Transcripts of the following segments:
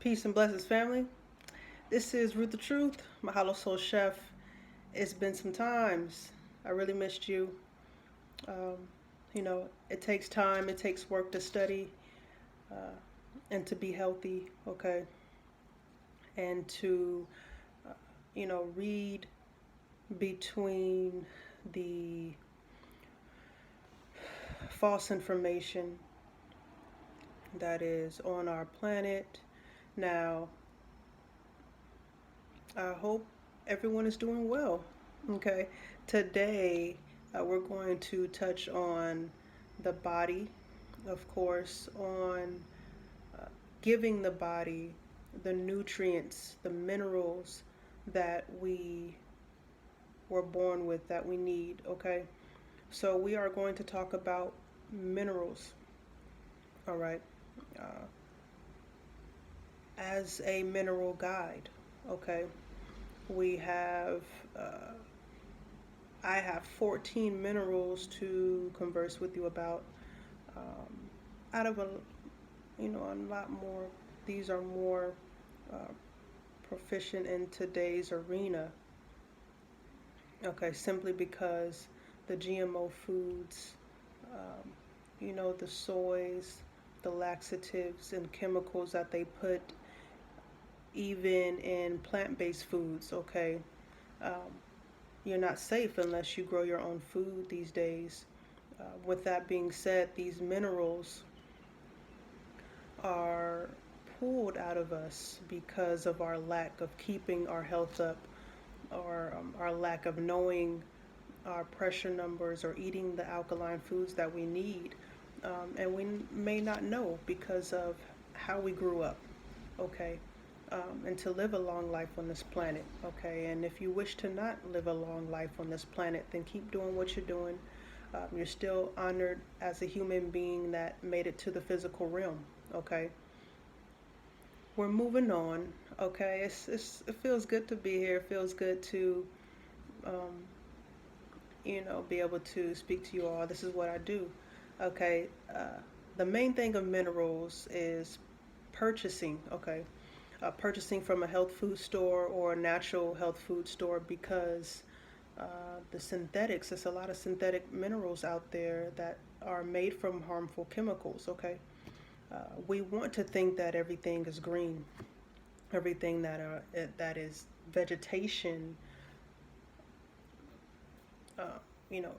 Peace and blessings, family. This is Ruth the Truth, Mahalo Soul Chef. It's been some times. I really missed you. Um, it takes time, it takes work to study uh, and to be healthy, okay? And to, read between the false information that is on our planet. Now, I hope everyone is doing well. Okay, today we're going to touch on the body, of course, on uh, giving the body the nutrients, the minerals that we were born with, that we need. Okay, so we are going to talk about minerals, all right, uh, as a mineral guide. Okay, we have. I have 14 minerals to converse with you about. Um, Out of a lot more, these are more uh, proficient in today's arena. Okay, simply because the GMO foods, um, the soys, the laxatives and chemicals that they put even in plant-based foods. Okay, um, you're not safe unless you grow your own food these days. With that being said, these minerals are pulled out of us because of our lack of keeping our health up, or our lack of knowing our pressure numbers or eating the alkaline foods that we need. And we may not know because of how we grew up, okay? And to live a long life on this planet, okay? And if you wish to not live a long life on this planet, then keep doing what you're doing. You're still honored as a human being that made it to the physical realm, okay? We're moving on, okay? It feels good to be here. It feels good to, um, be able to speak to you all. This is what I do, okay? The main thing of minerals is purchasing, okay? Purchasing from a health food store or a natural health food store, because the synthetics, there's a lot of synthetic minerals out there that are made from harmful chemicals, okay? We want to think that everything is green, everything that is vegetation, uh,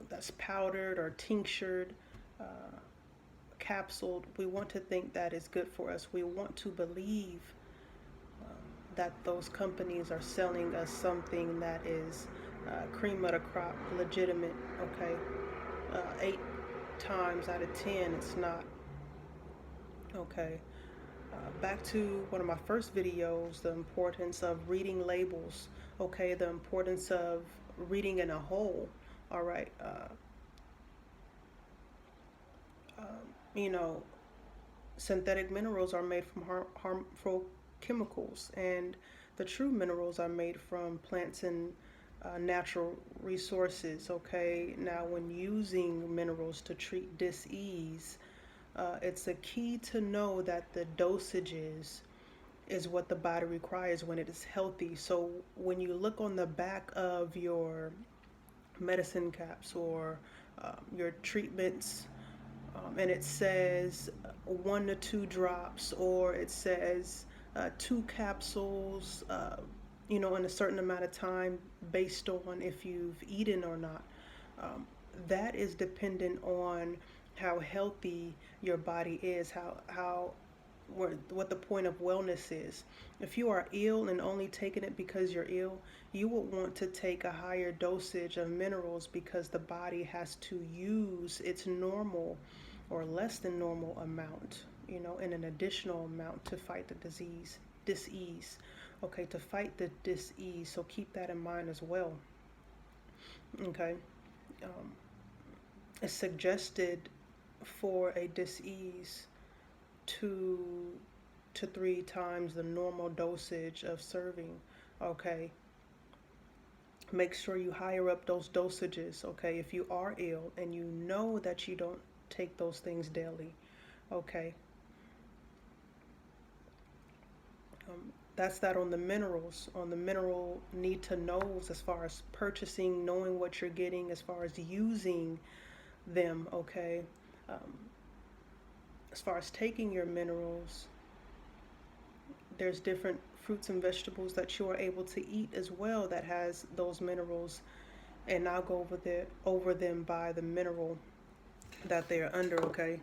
that's powdered or tinctured, uh, capsuled. We want to think that is good for us. We want to believe that those companies are selling us something that is cream of the crop, legitimate. Okay, 8 times out of 10, it's not. Okay, back to one of my first videos, the importance of reading labels. Okay, the importance of reading in a whole. All right, um, you know, synthetic minerals are made from harmful chemicals, and the true minerals are made from plants and natural resources. Okay, now when using minerals to treat dis-ease, it's a key to know that the dosages is what the body requires when it is healthy. So when you look on the back of your medicine caps or your treatments, and it says 1 to 2 drops, or it says 2 capsules, in a certain amount of time, based on if you've eaten or not. Um, that is dependent on how healthy your body is, how what the point of wellness is. If you are ill and only taking it because you're ill, you would want to take a higher dosage of minerals, because the body has to use its normal or less than normal amount, and an additional amount to fight the dis-ease. Okay, to fight the dis-ease. So keep that in mind as well. Okay, um, it's suggested for a dis-ease 2 to 3 times the normal dosage of serving. Okay, make sure you higher up those dosages. Okay, if you are ill and you know that you don't take those things daily. Okay, That's that on the minerals, on the mineral need to knows as far as purchasing, knowing what you're getting, as far as using them, okay? Um, as far as taking your minerals, there's different fruits and vegetables that you are able to eat as well that has those minerals, and I'll go over them by the mineral that they're under, okay?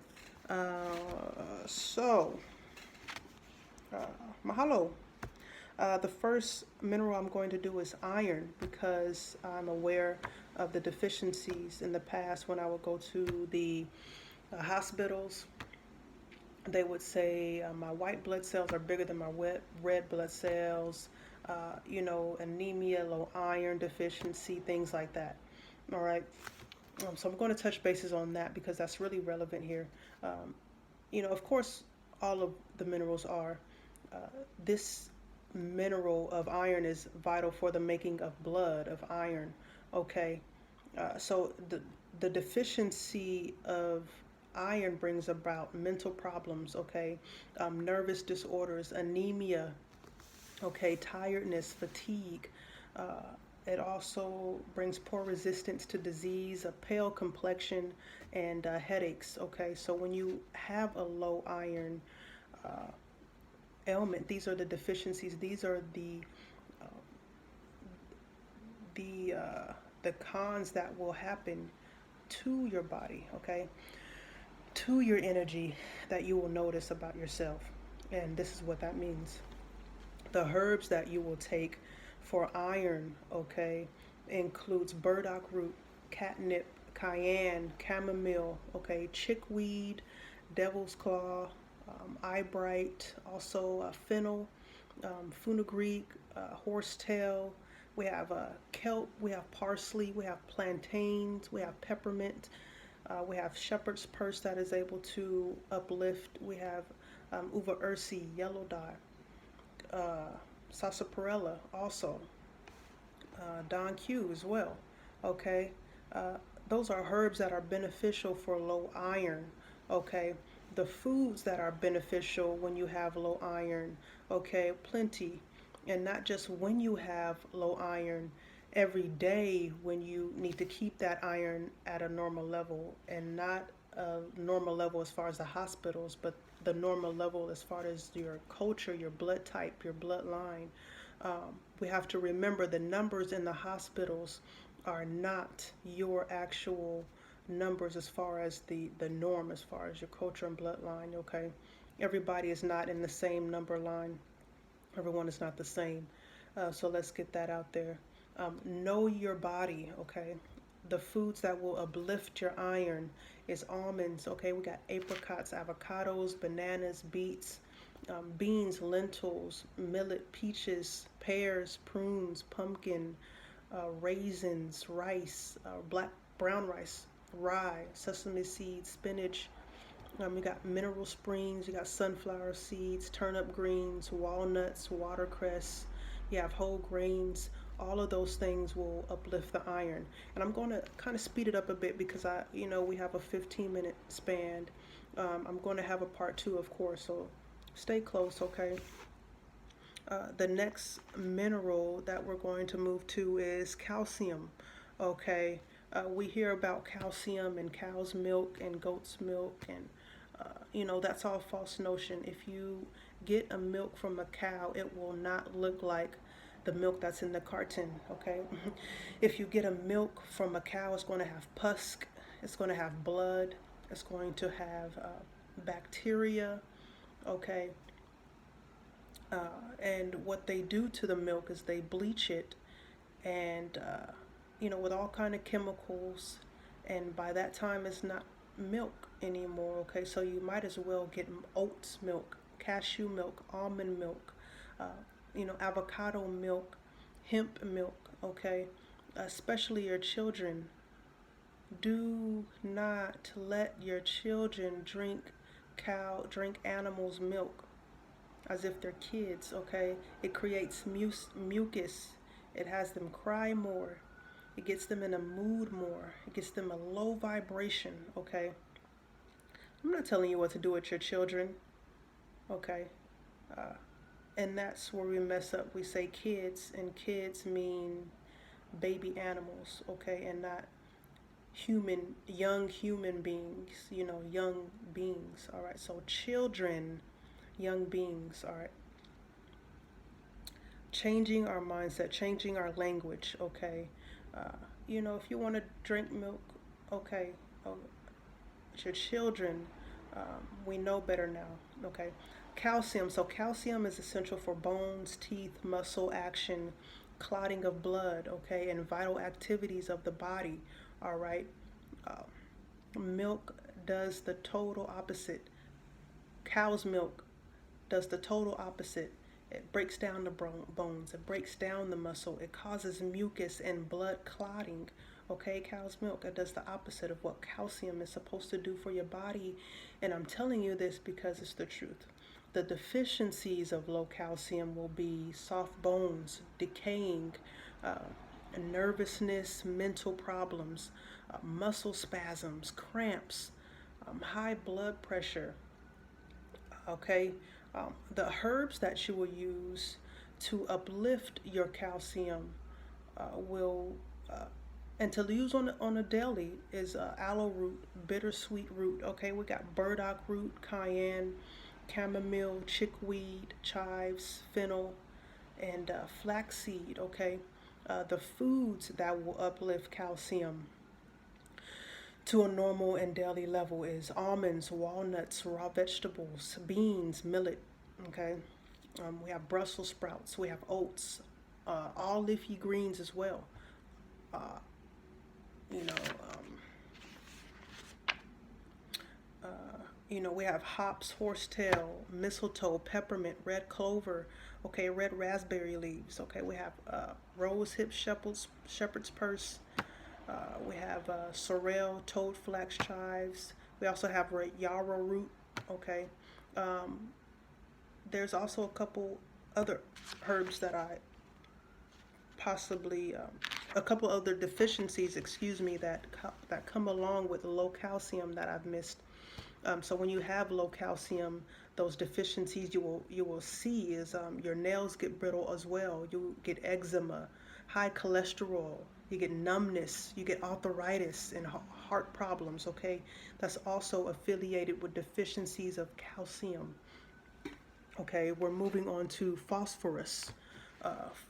So, uh, mahalo. The first mineral I'm going to do is iron because I'm aware of the deficiencies in the past when I would go to the hospitals. They would say my white blood cells are bigger than my red blood cells, anemia, low iron deficiency, things like that. All right. So I'm going to touch bases on that because that's really relevant here. Um, of course, all of the minerals are. Uh, this mineral of iron is vital for the making of blood of iron. Okay, so the deficiency of iron brings about mental problems. Okay, nervous disorders, anemia. Okay, tiredness, fatigue. Uh, it also brings poor resistance to disease, a pale complexion, and headaches. Okay, so when you have a low iron uh, ailment, these are the deficiencies. These are uh, the uh, the cons that will happen to your body. Okay, to your energy that you will notice about yourself, and this is what that means. The herbs that you will take for iron, okay, includes burdock root, catnip, cayenne, chamomile, okay, chickweed, devil's claw, eyebright, also fennel, fenugreek, horsetail. We have kelp, we have parsley, we have plantains, we have peppermint, we have shepherd's purse that is able to uplift. We have uva ursi, yellow dye, uh, sarsaparilla also, Don Q as well. Okay, uh, those are herbs that are beneficial for low iron. Okay, the foods that are beneficial when you have low iron. Okay, plenty, and not just when you have low iron. Every day when you need to keep that iron at a normal level, and not a normal level as far as the hospitals, but the normal level as far as your culture, your blood type, your bloodline. We have to remember the numbers in the hospitals are not your actual numbers as far as the norm, as far as your culture and bloodline, okay? Everybody is not in the same number line. Everyone is not the same. So let's get that out there. Know your body, okay? The foods that will uplift your iron is almonds, okay? We got apricots, avocados, bananas, beets, beans, lentils, millet, peaches, pears, prunes, pumpkin, raisins, rice, brown rice, rye, sesame seeds, spinach. You got mineral springs, you got sunflower seeds, turnip greens, walnuts, watercress. You have whole grains. All of those things will uplift the iron. And I'm going to kind of speed it up a bit because we have a 15-minute span. I'm going to have a part two, of course, so stay close, okay? The next mineral that we're going to move to is calcium. Okay, we hear about calcium in cow's milk and goat's milk, and that's all false notion. If you get a milk from a cow, it will not look like the milk that's in the carton. Okay, if you get a milk from a cow, it's going to have pus, it's going to have blood, it's going to have bacteria. Okay, and what they do to the milk is they bleach it, and with all kind of chemicals, and by that time it's not milk anymore. Okay, so you might as well get oats milk, cashew milk, almond milk, avocado milk, hemp milk. Okay, especially your children. Do not let your children drink animals milk as if they're kids. Okay, it creates mucus. It has them cry more. It gets them in a mood more. It gets them a low vibration. Okay, I'm not telling you what to do with your children. Okay, uh, And that's where we mess up. We say kids, and kids mean baby animals, okay, and not young human beings, young beings, all right? So children, young beings, all right? Changing our mindset, changing our language, okay? Uh, if you want to drink milk, okay, oh, it's your children. We know better now, okay? Calcium. So, calcium is essential for bones, teeth, muscle action, clotting of blood, okay, and vital activities of the body, all right? Uh, Milk does the total opposite. Cow's milk does the total opposite. It breaks down the bones, it breaks down the muscle, it causes mucus and blood clotting. Okay, cow's milk, it does the opposite of what calcium is supposed to do for your body. And I'm telling you this because it's the truth. The deficiencies of low calcium will be soft bones, decaying, uh, nervousness, mental problems, muscle spasms, cramps, high blood pressure, okay? The herbs that you will use to uplift your calcium will, uh, and to use on a daily is aloe root, bittersweet root, okay? We got burdock root, cayenne, chamomile, chickweed, chives, fennel, and flaxseed, okay? The foods that will uplift calcium to a normal and daily level is almonds, walnuts, raw vegetables, beans, millet. Okay, we have Brussels sprouts, we have oats, all leafy greens as well. Uh, you know, um, we have hops, horsetail, mistletoe, peppermint, red clover. Okay, red raspberry leaves. Okay, we have rose hip, shepherd's purse. We have sorrel, toadflax, chives. We also have yarrow root. Okay. Um, there's also a couple other herbs that I possibly, a couple other deficiencies, excuse me, that come along with low calcium that I've missed. So when you have low calcium, those deficiencies you will see is your nails get brittle as well. You get eczema, high cholesterol. You get numbness. You get arthritis and heart problems. Okay, that's also affiliated with deficiencies of calcium. Okay, we're moving on to phosphorus.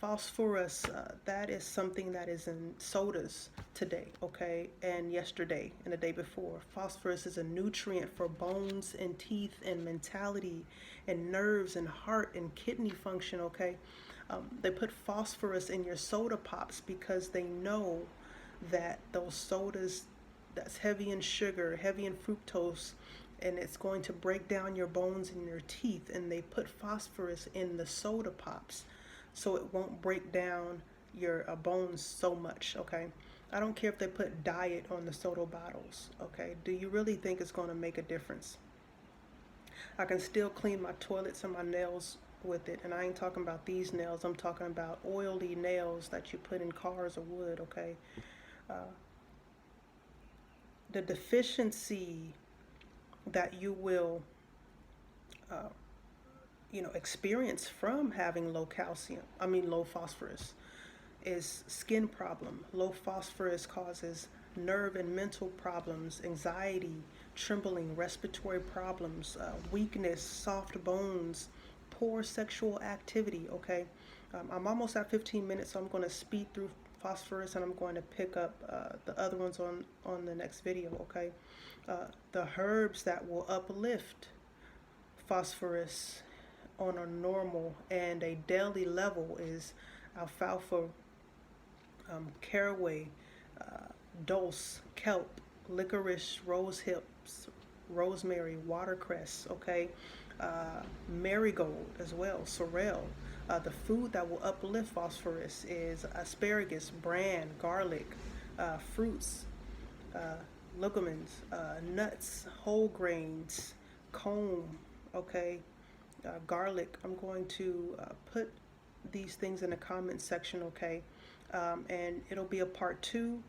Phosphorus, that is something that is in sodas today, okay, and yesterday and the day before. Phosphorus is a nutrient for bones and teeth and mentality and nerves and heart and kidney function, okay. They put phosphorus in your soda pops because they know that those sodas that's heavy in sugar, heavy in fructose, and it's going to break down your bones and your teeth, and they put phosphorus in the soda pops so it won't break down your bones so much, okay? I don't care if they put diet on the soda bottles, okay? Do you really think it's going to make a difference? I can still clean my toilets and my nails with it, and I ain't talking about these nails. I'm talking about oily nails that you put in cars or wood, okay? Uh, the deficiency that you will uh, experience from having low phosphorus is skin problem. Low phosphorus causes nerve and mental problems, anxiety, trembling, respiratory problems, weakness, soft bones, poor sexual activity. Okay, I'm almost at 15 minutes, so I'm going to speed through phosphorus and I'm going to pick up the other ones on the next video. Okay, the herbs that will uplift phosphorus on a normal and a daily level is alfalfa, caraway, dulse, kelp, licorice, rose hips, rosemary, watercress, okay, marigold as well, sorrel. The food that will uplift phosphorus is asparagus, bran, garlic, fruits, uh, legumes, nuts, whole grains, comb, okay, garlic. I'm going to put these things in the comment section, okay? And it'll be a part two,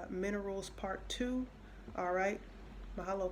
minerals part two. All right. Mahalo.